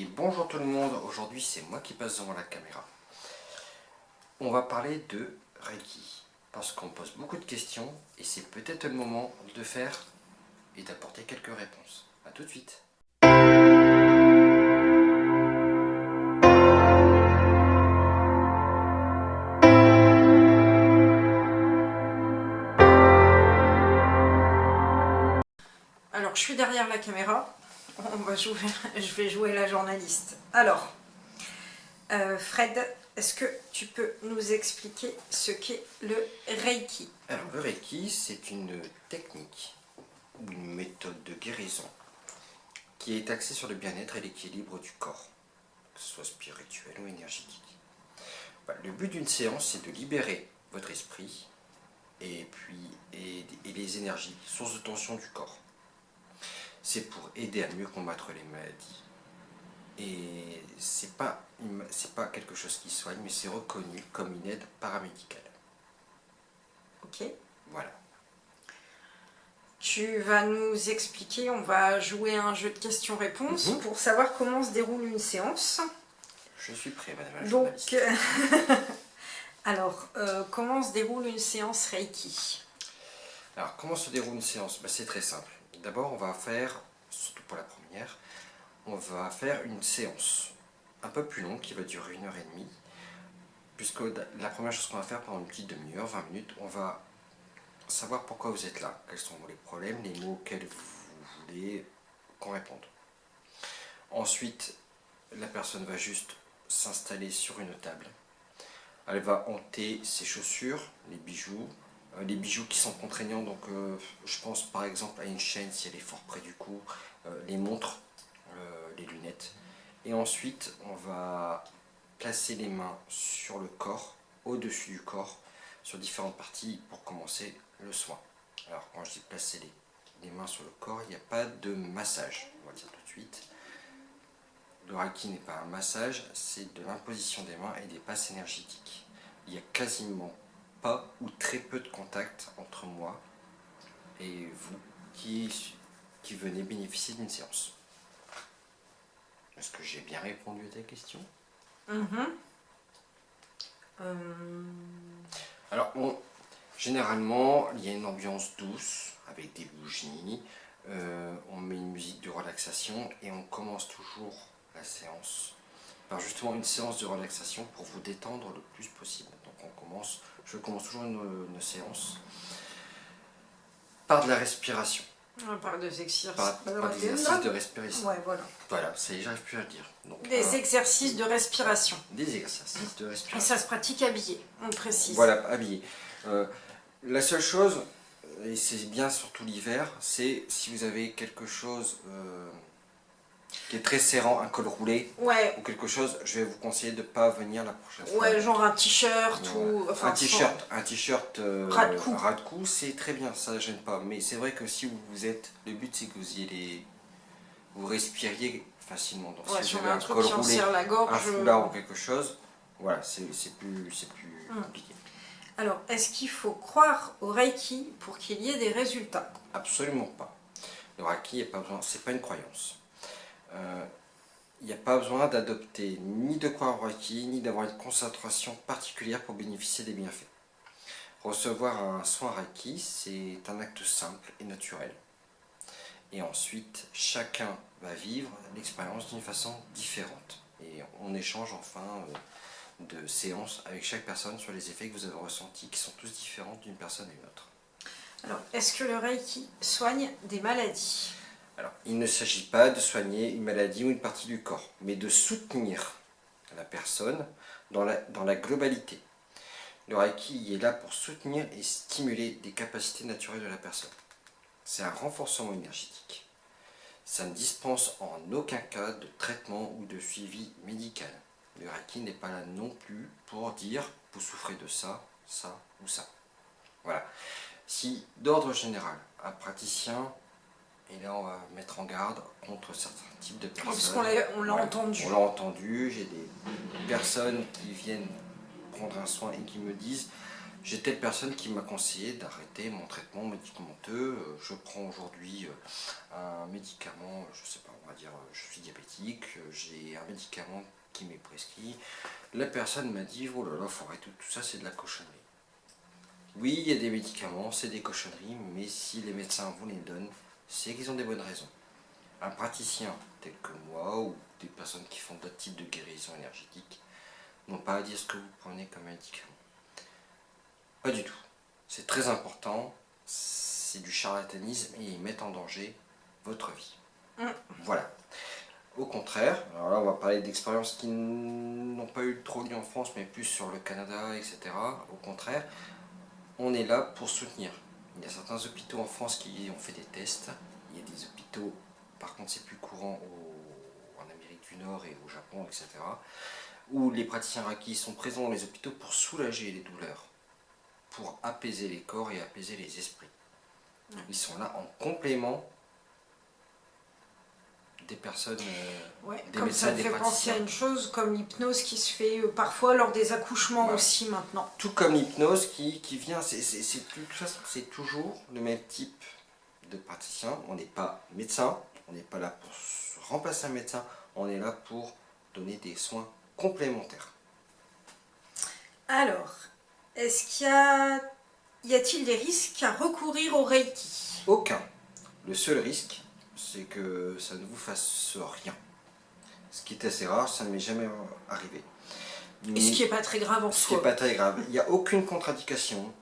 Et bonjour tout le monde, aujourd'hui c'est moi qui passe devant la caméra. On va parler de Reiki, parce qu'on pose beaucoup de questions et c'est peut-être le moment de faire et d'apporter quelques réponses. A tout de suite. Alors, je suis derrière la caméra. Je vais jouer la journaliste. Alors, Fred, est-ce que tu peux nous expliquer ce qu'est le Reiki? Alors le Reiki, c'est une technique, une méthode de guérison qui est axée sur le bien-être et l'équilibre du corps, que ce soit spirituel ou énergétique. Le but d'une séance, c'est de libérer votre esprit et les énergies, sources de tension du corps. C'est pour aider à mieux combattre les maladies. Et c'est pas quelque chose qui soigne, mais c'est reconnu comme une aide paramédicale. Ok. Voilà. Tu vas nous expliquer, on va jouer un jeu de questions-réponses pour savoir comment se déroule une séance. Je suis prêt, madame la journaliste. Alors, comment se déroule une séance Reiki? Alors, comment se déroule une séance? C'est très simple. D'abord, on va faire, surtout pour la première, on va faire une séance un peu plus longue qui va durer 1h30. Puisque la première chose qu'on va faire pendant une petite demi-heure, 20 minutes, on va savoir pourquoi vous êtes là, quels sont les problèmes, les mots auxquels vous voulez qu'on réponde. Ensuite, la personne va juste s'installer sur une table. Elle va ôter ses chaussures, les bijoux qui sont contraignants, donc je pense par exemple à une chaîne si elle est fort près du cou, les montres, les lunettes. Et ensuite, on va placer les mains sur le corps, au-dessus du corps, sur différentes parties pour commencer le soin. Alors quand je dis placer les mains sur le corps, il n'y a pas de massage, on va dire tout de suite. Le Reiki n'est pas un massage, c'est de l'imposition des mains et des passes énergétiques. Il n'y a quasiment pas ou très peu de contact entre moi et vous qui venez bénéficier d'une séance. Est-ce que j'ai bien répondu à ta question? Alors, généralement, il y a une ambiance douce avec des bougies, on met une musique de relaxation et on commence toujours la séance par justement une séance de relaxation pour vous détendre le plus possible. Donc je commence toujours une séance par de la respiration. Par des exercices. Par des exercices de respiration. Ouais, voilà. Voilà, ça y est, j'arrive plus à le dire. Donc, des exercices de respiration. Des exercices de respiration. Et ça se pratique habillé, on précise. Voilà, habillé. La seule chose, et c'est bien surtout l'hiver, c'est si vous avez quelque chose qui est très serrant, un col roulé, ou quelque chose, je vais vous conseiller de ne pas venir la prochaine fois. Ouais, genre un t-shirt ou... Enfin, un t-shirt ras de cou, c'est très bien, ça ne gêne pas. Mais c'est vrai que si vous êtes, le but c'est que vous respiriez facilement. Donc si vous avez un col roulé, un foulard ou quelque chose, voilà, c'est plus compliqué. Alors, est-ce qu'il faut croire au Reiki pour qu'il y ait des résultats? Absolument pas. Le Reiki, c'est pas une croyance. Il n'y a pas besoin d'adopter ni de croire au Reiki, ni d'avoir une concentration particulière pour bénéficier des bienfaits. Recevoir un soin Reiki, c'est un acte simple et naturel. Et ensuite, chacun va vivre l'expérience d'une façon différente. Et on échange enfin de séances avec chaque personne sur les effets que vous avez ressentis, qui sont tous différents d'une personne à une autre. Alors, est-ce que le Reiki soigne des maladies? Alors, il ne s'agit pas de soigner une maladie ou une partie du corps, mais de soutenir la personne dans la globalité. Le Reiki est là pour soutenir et stimuler des capacités naturelles de la personne. C'est un renforcement énergétique. Ça ne dispense en aucun cas de traitement ou de suivi médical. Le Reiki n'est pas là non plus pour dire vous souffrez de ça, ça ou ça. Voilà. Si d'ordre général, un praticien, et là on va mettre en garde contre certains types de personnes. Parce qu'on l'a entendu. On l'a entendu, j'ai des personnes qui viennent prendre un soin et qui me disent j'ai telle personne qui m'a conseillé d'arrêter mon traitement médicamenteux, je prends aujourd'hui un médicament, je sais pas, on va dire je suis diabétique, j'ai un médicament qui m'est prescrit, la personne m'a dit oh là là, faut arrêter tout ça, c'est de la cochonnerie. Oui, il y a des médicaments, c'est des cochonneries, mais si les médecins vous les donnent, c'est qu'ils ont des bonnes raisons. Un praticien tel que moi, ou des personnes qui font d'autres types de guérison énergétique, n'ont pas à dire ce que vous prenez comme médicament. Pas du tout. C'est très important, c'est du charlatanisme et ils mettent en danger votre vie. Voilà. Au contraire, alors là on va parler d'expériences qui n'ont pas eu trop lieu en France, mais plus sur le Canada, etc. Au contraire, on est là pour soutenir. Il y a certains hôpitaux en France qui ont fait des tests. Il y a des hôpitaux, par contre c'est plus courant en Amérique du Nord et au Japon, etc. où les praticiens Reiki sont présents dans les hôpitaux pour soulager les douleurs, pour apaiser les corps et apaiser les esprits. Ils sont là en complément des personnes, des comme médecins, ça me des fait penser praticiens. à une chose comme l'hypnose qui se fait parfois lors des accouchements aussi maintenant. Tout comme l'hypnose qui vient, c'est toujours le même type de praticien. On n'est pas médecin, on n'est pas là pour remplacer un médecin, on est là pour donner des soins complémentaires. Alors, est-ce y a-t-il des risques à recourir au Reiki? Aucun. Le seul risque, c'est que ça ne vous fasse rien. Ce qui est assez rare, ça ne m'est jamais arrivé. Et ce qui n'est pas très grave en Ce qui soi. n'est pas très grave. Il n'y a aucune contre-indication.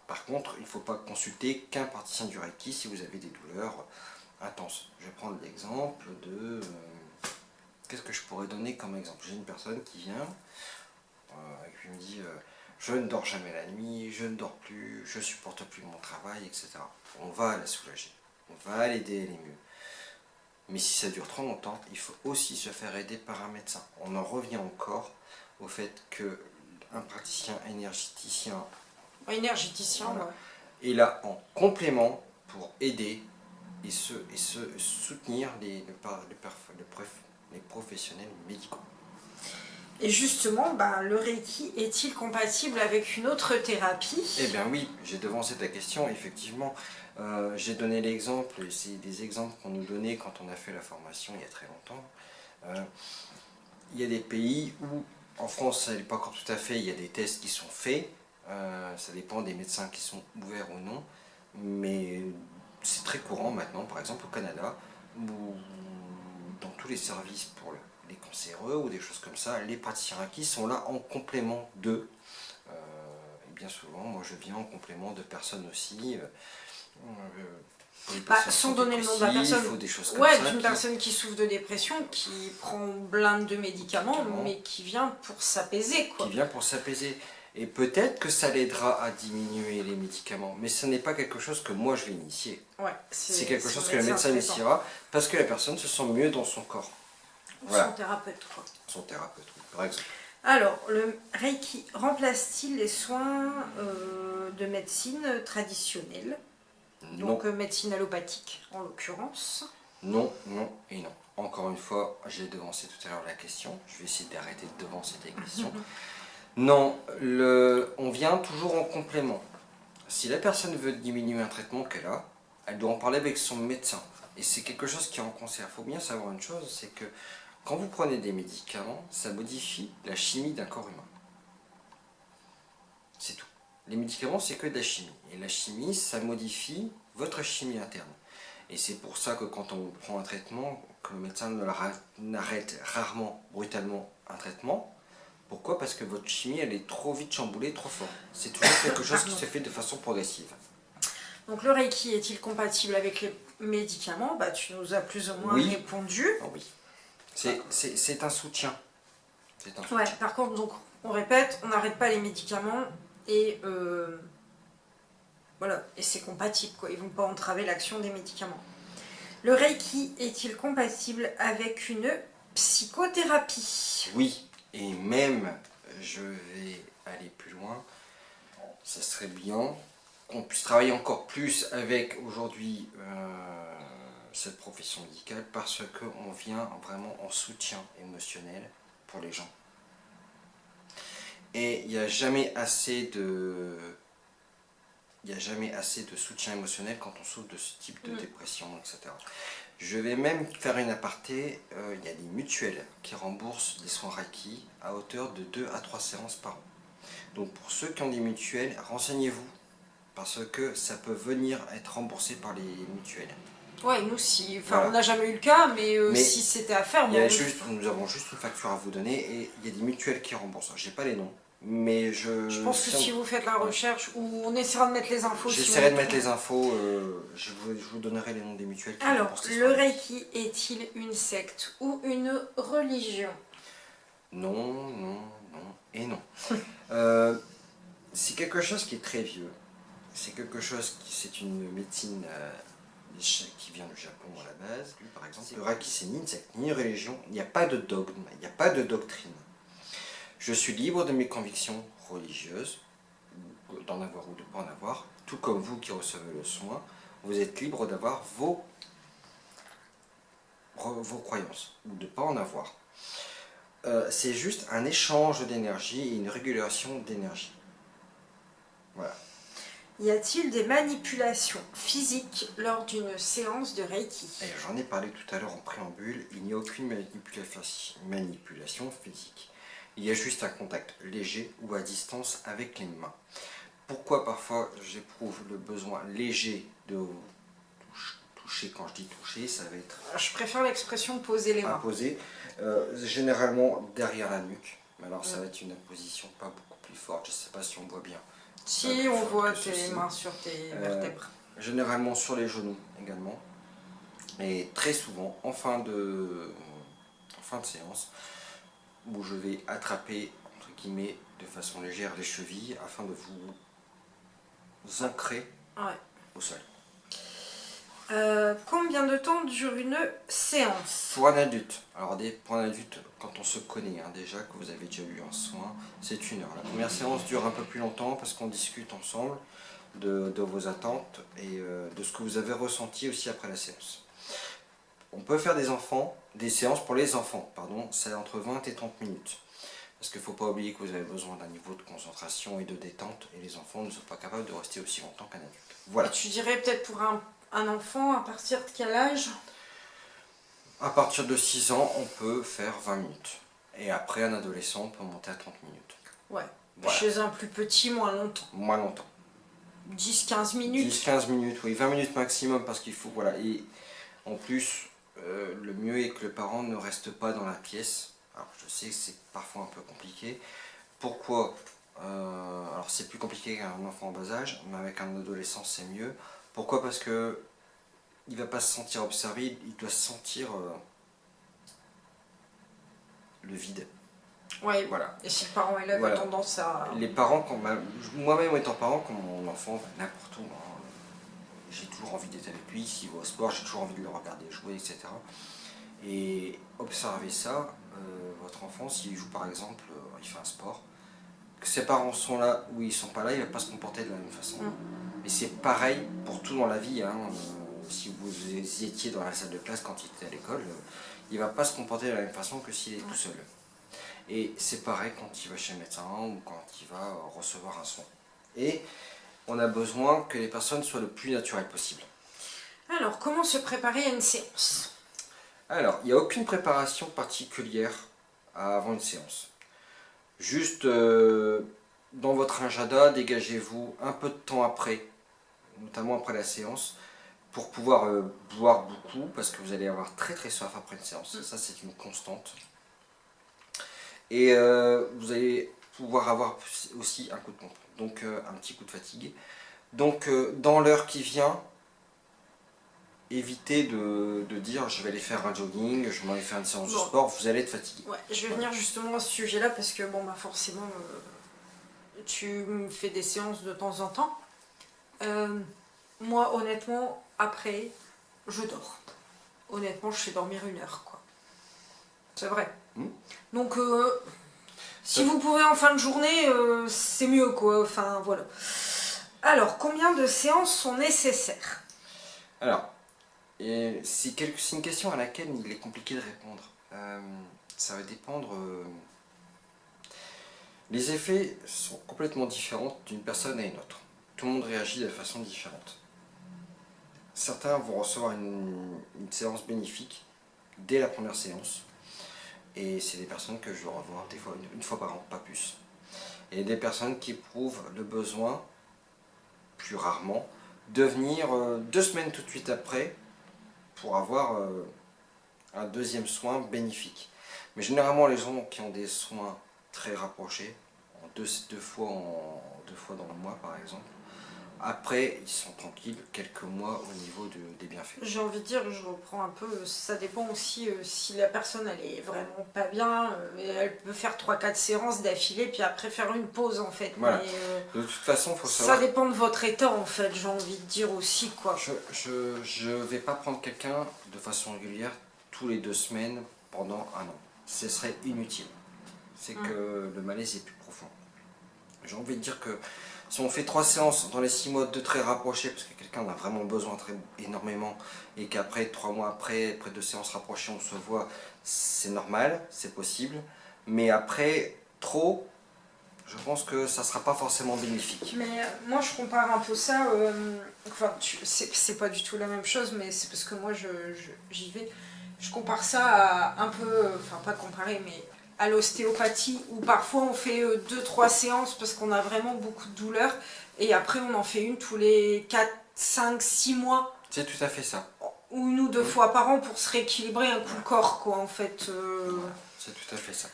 Par contre, il ne faut pas consulter qu'un praticien du Reiki si vous avez des douleurs intenses. Je vais prendre l'exemple de... Qu'est-ce que je pourrais donner comme exemple? J'ai une personne qui vient, qui me dit je ne dors jamais la nuit, je ne dors plus, je supporte plus mon travail, etc. On va la soulager, on va l'aider à aller mieux. Mais si ça dure trop longtemps, il faut aussi se faire aider par un médecin. On en revient encore au fait que un praticien énergéticien, Voilà. est là en complément pour aider et soutenir les professionnels médicaux. Et justement, le Reiki est-il compatible avec une autre thérapie? Eh bien oui, j'ai devancé ta question, effectivement. J'ai donné l'exemple, et c'est des exemples qu'on nous donnait quand on a fait la formation il y a très longtemps. Il y a des pays où, en France, ça n'est pas encore tout à fait, il y a des tests qui sont faits, ça dépend des médecins qui sont ouverts ou non, mais c'est très courant maintenant, par exemple au Canada, où dans tous les services pour les cancéreux ou des choses comme ça, les praticiens Reiki sont là en complément d'eux. Et bien souvent, moi je viens en complément de personnes aussi. Sans donner le nom de la personne, ou des choses comme ça, d'une personne qui souffre de dépression, qui prend blinde de médicaments, mais qui vient pour s'apaiser, quoi. Qui vient pour s'apaiser. Et peut-être que ça l'aidera à diminuer les médicaments, mais ce n'est pas quelque chose que moi je vais initier. C'est quelque chose que le médecin initiera, parce que la personne se sent mieux dans son corps. Voilà. Son thérapeute, quoi. Son thérapeute, oui, par exemple. Alors, le Reiki remplace-t-il les soins de médecine traditionnelle? Donc médecine allopathique en l'occurrence? Non, non et non. Encore une fois, j'ai devancé tout à l'heure la question. Je vais essayer d'arrêter de devancer tes questions. Non, on vient toujours en complément. Si la personne veut diminuer un traitement qu'elle a, elle doit en parler avec son médecin. Et c'est quelque chose qui est en concert. Il faut bien savoir une chose, c'est que quand vous prenez des médicaments, ça modifie la chimie d'un corps humain. C'est tout. Les médicaments, c'est que de la chimie. Et la chimie, ça modifie votre chimie interne. Et c'est pour ça que quand on prend un traitement, que le médecin n'arrête rarement, brutalement, un traitement. Pourquoi? Parce que votre chimie, elle est trop vite chamboulée, trop fort. C'est toujours quelque chose qui se fait de façon progressive. Donc le Reiki est-il compatible avec les médicaments? Tu nous as plus ou moins répondu. Oh oui. C'est un soutien. Ouais, par contre, donc, on répète, on n'arrête pas les médicaments et voilà, et c'est compatible, quoi. Ils ne vont pas entraver l'action des médicaments. Le Reiki est-il compatible avec une psychothérapie? Oui, et même, je vais aller plus loin, ça serait bien qu'on puisse travailler encore plus avec aujourd'hui cette profession médicale parce qu'on vient vraiment en soutien émotionnel pour les gens. Et il n'y a jamais assez de soutien émotionnel quand on souffre de ce type de dépression, etc. Je vais même faire une aparté, il y a des mutuelles qui remboursent des soins Reiki à hauteur de 2 à 3 séances par an. Donc pour ceux qui ont des mutuelles, renseignez-vous, parce que ça peut venir être remboursé par les mutuelles. Ouais, nous si, enfin Voilà. on n'a jamais eu le cas, mais, Mais si c'était à faire, Il y a bon, nous avons juste une facture à vous donner et il y a des mutuelles qui remboursent. J'ai pas les noms, mais je pense que si vous faites la Ouais. recherche, ou on essaiera de mettre les infos. J'essaierai de mettre les infos, je vous donnerai les noms des mutuelles qui Alors, remboursent les le soins. Reiki est-il une secte ou une religion? Non, non, non et non. C'est quelque chose qui est très vieux. C'est quelque chose c'est une médecine qui vient du Japon à la base. Par exemple, le Reiki c'est ni une secte ni une religion. Il n'y a pas de dogme, il n'y a pas de doctrine. Je suis libre de mes convictions religieuses, d'en avoir ou de ne pas en avoir, tout comme vous qui recevez le soin, vous êtes libre d'avoir vos croyances ou de ne pas en avoir. C'est juste un échange d'énergie et une régulation d'énergie. Voilà. Y a-t-il des manipulations physiques lors d'une séance de Reiki? J'en ai parlé tout à l'heure en préambule, il n'y a aucune manipulation physique. Il y a juste un contact léger ou à distance avec les mains. Pourquoi parfois j'éprouve le besoin léger de toucher? Quand je dis toucher, ça va être... Je préfère l'expression poser les mains. Imposé, généralement derrière la nuque. Alors ça va être une imposition pas beaucoup plus forte, je ne sais pas si on voit bien. Si, on voit tes mains sur tes vertèbres. Généralement sur les genoux également. Et très souvent, en fin de séance, où je vais attraper, entre guillemets, de façon légère les chevilles afin de vous ancrer au sol. Combien de temps dure une séance? Pour un adulte, alors pour un adulte, quand on se connaît déjà, que vous avez déjà eu un soin, c'est 1 heure. La première séance dure un peu plus longtemps parce qu'on discute ensemble de vos attentes et de ce que vous avez ressenti aussi après la séance. On peut faire des séances pour les enfants, c'est entre 20 et 30 minutes. Parce qu'il ne faut pas oublier que vous avez besoin d'un niveau de concentration et de détente, et les enfants ne sont pas capables de rester aussi longtemps qu'un adulte. Voilà. Et tu dirais peut-être pour un enfant, à partir de quel âge? À partir de 6 ans, on peut faire 20 minutes. Et après, un adolescent, on peut monter à 30 minutes. Ouais. Voilà. Chez un plus petit, moins longtemps. Moins longtemps. 10-15 minutes. 10-15 minutes, oui. 20 minutes maximum, parce qu'il faut... Voilà. Et en plus, le mieux est que le parent ne reste pas dans la pièce. Alors, je sais que c'est parfois un peu compliqué. Pourquoi alors, c'est plus compliqué qu'un enfant en bas âge, mais avec un adolescent, c'est mieux. Pourquoi? Parce que il ne va pas se sentir observé, il doit sentir le vide. Ouais, voilà. Et si le parent est là, il a tendance à... Les parents, moi-même étant parent, quand mon enfant va n'importe où, j'ai toujours envie d'être avec lui, s'il va au sport, j'ai toujours envie de le regarder jouer, etc. Et observez ça, votre enfant, s'il joue par exemple, il fait un sport, que ses parents sont là ou ils sont pas là, il ne va pas se comporter de la même façon. Et c'est pareil pour tout dans la vie. Si vous étiez dans la salle de classe quand il était à l'école, il ne va pas se comporter de la même façon que s'il est tout seul. Et c'est pareil quand il va chez le médecin ou quand il va recevoir un soin. Et on a besoin que les personnes soient le plus naturelles possible. Alors, comment se préparer à une séance? Alors, il n'y a aucune préparation particulière avant une séance. Juste dans votre agenda, dégagez-vous un peu de temps après, notamment après la séance, pour pouvoir boire beaucoup, parce que vous allez avoir très très soif après une séance. Ça, c'est une constante. Et vous allez pouvoir avoir aussi un coup de pompe, donc un petit coup de fatigue. Donc dans l'heure qui vient, évitez de dire je vais aller faire un jogging, je vais aller faire une séance de sport, vous allez être fatigué. Ouais, je vais venir justement à ce sujet-là parce que bon bah forcément tu me fais des séances de temps en temps. Moi honnêtement après je dors. Honnêtement je fais dormir 1 heure quoi. C'est vrai. Donc si vous pouvez en fin de journée c'est mieux quoi. Enfin voilà. Alors combien de séances sont nécessaires? Alors c'est une question à laquelle il est compliqué de répondre. Ça va dépendre. Les effets sont complètement différents d'une personne à une autre. Tout le monde réagit de façon différente. certains vont recevoir une séance bénéfique dès la première séance. Et c'est des personnes que je dois revoir des fois une fois par an, pas plus. Et des personnes qui éprouvent le besoin, plus rarement, de venir 2 semaines tout de suite après pour avoir un deuxième soin bénéfique. Mais généralement, les gens qui ont des soins très rapprochés, en deux fois dans le mois par exemple, après, ils sont tranquilles quelques mois au niveau des bienfaits. J'ai envie de dire, je reprends un peu, ça dépend aussi si la personne elle est vraiment pas bien, elle peut faire 3-4 séances d'affilée, puis après faire une pause en fait. Voilà. Mais, De toute façon, il faut ça savoir... dépend de votre état en fait, j'ai envie de dire aussi quoi. Je vais pas prendre quelqu'un de façon régulière tous les 2 semaines pendant un an. Ce serait inutile. C'est que le malaise est plus profond. J'ai envie de dire que si on fait 3 séances dans les 6 mois de très rapprochés, parce que quelqu'un en a vraiment besoin énormément, et qu'après 3 mois après 2 séances rapprochées, on se voit, c'est normal, c'est possible. Mais après, trop, je pense que ça ne sera pas forcément bénéfique. Mais moi je compare un peu ça, enfin c'est pas du tout la même chose, mais c'est parce que moi j'y vais. Je compare ça à un peu, enfin pas comparer, mais à l'ostéopathie, où parfois on fait 2-3 séances parce qu'on a vraiment beaucoup de douleurs, et après on en fait une tous les 4, 5, 6 mois. C'est tout à fait ça. Ou une ou 2 fois par an pour se rééquilibrer un coup le corps, quoi, en fait. C'est tout à fait ça.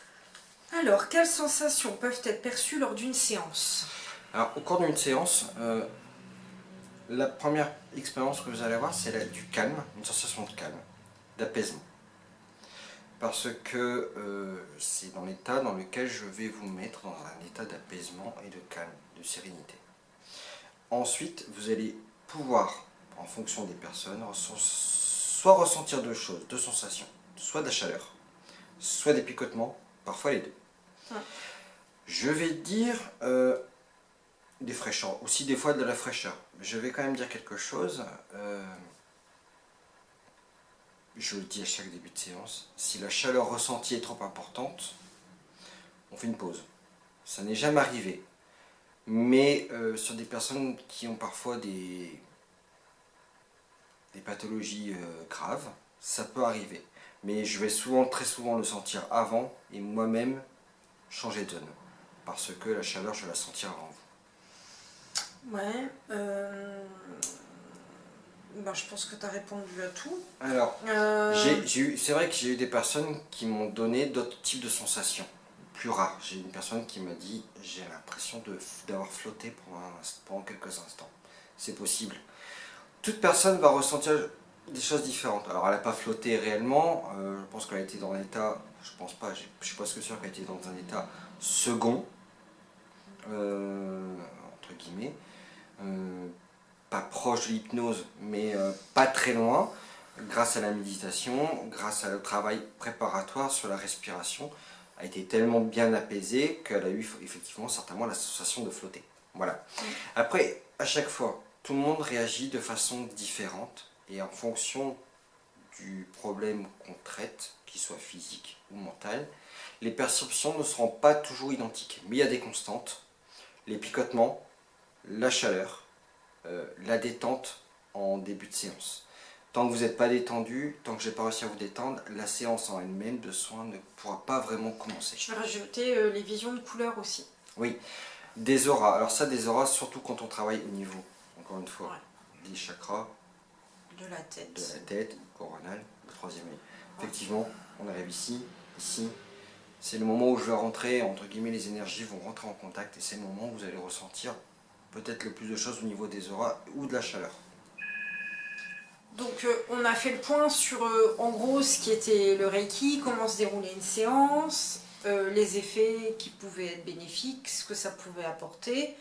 Alors, quelles sensations peuvent être perçues lors d'une séance? Alors, au cours d'une séance, la première expérience que vous allez avoir, c'est du calme, une sensation de calme, d'apaisement. Parce que c'est dans l'état dans lequel je vais vous mettre dans un état d'apaisement et de calme, de sérénité. Ensuite, vous allez pouvoir, en fonction des personnes, soit ressentir deux choses, deux sensations, soit de la chaleur, soit des picotements, parfois les deux. Ouais. Je vais dire des fraîcheurs, aussi des fois de la fraîcheur. Je vais quand même dire quelque chose. Je le dis à chaque début de séance, si la chaleur ressentie est trop importante, on fait une pause. Ça n'est jamais arrivé. Mais sur des personnes qui ont parfois des pathologies graves, ça peut arriver. Mais je vais très souvent le sentir avant et moi-même changer de zone. Parce que la chaleur, je vais la sentir avant vous. Ouais. Ben, je pense que tu as répondu à tout. Alors, c'est vrai que j'ai eu des personnes qui m'ont donné d'autres types de sensations, plus rares. J'ai une personne qui m'a dit « j'ai l'impression d'avoir flotté pendant quelques instants ». C'est possible. Toute personne va ressentir des choses différentes. Alors, elle n'a pas flotté réellement, je pense qu'elle a été dans un état, je pense pas, je suis presque sûr qu'elle a été dans un état second, entre guillemets, pas proche de l'hypnose, mais pas très loin, grâce à la méditation, grâce à le travail préparatoire sur la respiration, a été tellement bien apaisée qu'elle a eu effectivement certainement la sensation de flotter. Voilà. Après, à chaque fois, tout le monde réagit de façon différente et en fonction du problème qu'on traite, qu'il soit physique ou mental, les perceptions ne seront pas toujours identiques. Mais il y a des constantes, les picotements, la chaleur, la détente en début de séance. Tant que vous n'êtes pas détendu, tant que je n'ai pas réussi à vous détendre, la séance en elle-même de soins ne pourra pas vraiment commencer. Je vais rajouter les visions de couleurs aussi. Oui, des auras. Alors ça, des auras, surtout quand on travaille au niveau, encore une fois, des chakras, de la tête, coronal, le troisième œil. Effectivement, on arrive ici, c'est le moment où je vais rentrer, entre guillemets, les énergies vont rentrer en contact et c'est le moment où vous allez ressentir peut-être le plus de choses au niveau des auras ou de la chaleur. Donc on a fait le point sur en gros ce qui était le Reiki, comment se déroulait une séance, les effets qui pouvaient être bénéfiques, ce que ça pouvait apporter.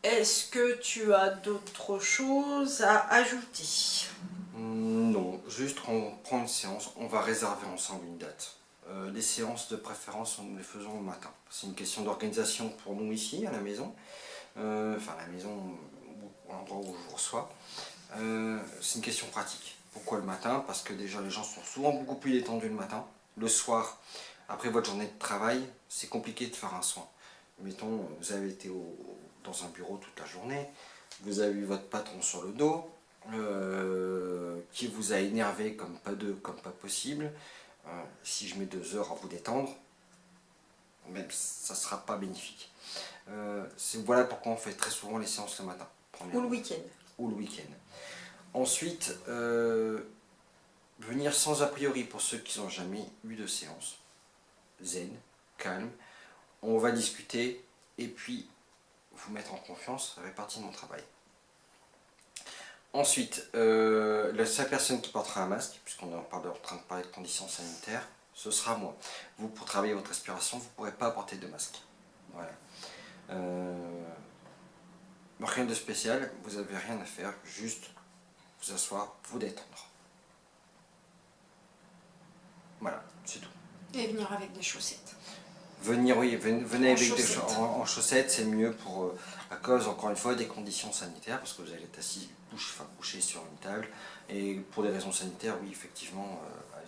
Est-ce que tu as d'autres choses à ajouter? Non, juste on prend une séance, on va réserver ensemble une date. Les séances de préférence, nous les faisons le matin. C'est une question d'organisation pour nous ici, à la maison. Enfin, à la maison, à l'endroit où je vous reçois. C'est une question pratique. Pourquoi le matin? Parce que déjà, les gens sont souvent beaucoup plus détendus le matin. Le soir, après votre journée de travail, c'est compliqué de faire un soin. Mettons, vous avez été dans un bureau toute la journée, vous avez eu votre patron sur le dos, qui vous a énervé comme pas possible, si je mets 2 heures à vous détendre, même ça ne sera pas bénéfique. Voilà pourquoi on fait très souvent les séances le matin. Ou le week-end. Ou le week-end. Ensuite, venir sans a priori pour ceux qui n'ont jamais eu de séance. Zen, calme. On va discuter et puis vous mettre en confiance, ça fait partie de mon travail. Ensuite, la seule personne qui portera un masque, puisqu'on est en train de parler de conditions sanitaires, ce sera moi. Vous, pour travailler votre respiration, vous ne pourrez pas porter de masque. Voilà. Rien de spécial, vous n'avez rien à faire, juste vous asseoir, vous détendre. Voilà, c'est tout. Et venir avec des chaussettes. Venez avec chaussettes. En chaussettes, c'est mieux pour, à cause, encore une fois, des conditions sanitaires, parce que vous allez être assis, couché sur une table, et pour des raisons sanitaires, oui, effectivement,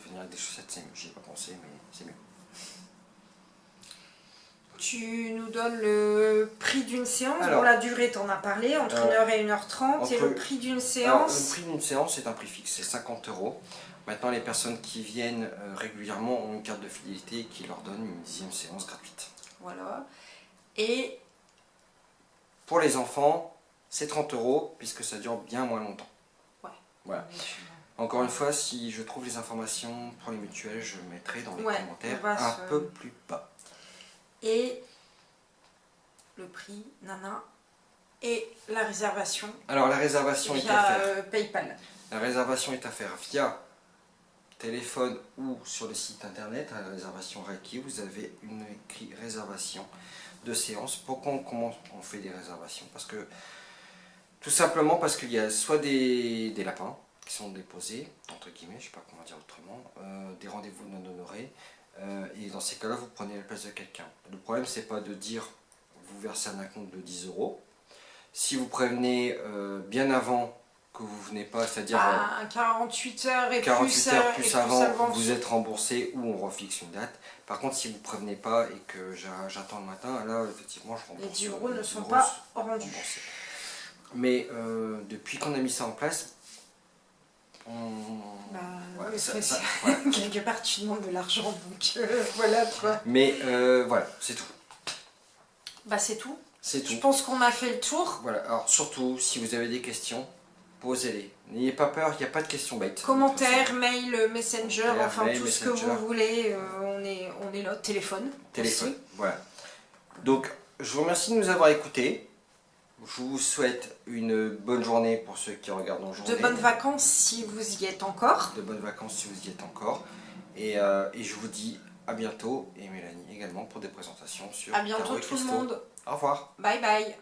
venir avec des chaussettes, c'est mieux. J'y ai pas pensé, mais c'est mieux. Tu nous donnes le prix d'une séance. Alors, bon, la durée, tu en as parlé, entre 1h et 1h30. Et le prix d'une séance? Le prix d'une séance, c'est un prix fixe, c'est 50 €. Maintenant, les personnes qui viennent régulièrement ont une carte de fidélité qui leur donne une 10e séance gratuite. Voilà. Et pour les enfants, c'est 30 € puisque ça dure bien moins longtemps. Ouais. Voilà. Encore une fois, si je trouve les informations pour les mutuelles, je mettrai dans les commentaires un peu plus bas. Et le prix, nana, et la réservation. Alors la réservation est à faire. PayPal. La réservation est à faire via téléphone ou sur le site internet. À la réservation Reiki, vous avez une réservation de séance. Pourquoi on fait des réservations? Parce que tout simplement parce qu'il y a soit des lapins qui sont déposés, entre guillemets, je ne sais pas comment dire autrement, des rendez-vous non honorés. Et dans ces cas-là, vous prenez la place de quelqu'un. Le problème, c'est pas de dire vous versez un acompte de 10 €. Si vous prévenez bien avant que vous venez pas, c'est-à-dire 48 heures et 48 heures plus avant, vous vous êtes remboursé ou on refixe une date. Par contre, si vous prévenez pas et que j'attends le matin, là, effectivement, je rembourse. Les 10 € ne sont pas rendus. Mais depuis qu'on a mis ça en place, quelque part tu demandes de l'argent, donc voilà quoi. Mais voilà, c'est tout. Bah c'est tout. C'est tout. Je pense qu'on a fait le tour. Voilà, alors surtout, si vous avez des questions, posez-les. N'ayez pas peur, il n'y a pas de questions bêtes. Commentaires, mail, messenger, enfin mail, tout ce que vous voulez, on est là, téléphone. Téléphone, voilà. Donc, je vous remercie de nous avoir écoutés. Je vous souhaite une bonne journée pour ceux qui regardent en journée. De bonnes vacances si vous y êtes encore. De bonnes vacances si vous y êtes encore. Et je vous dis à bientôt, et Mélanie également pour des présentations sur À bientôt tout le monde. Au revoir. Bye bye.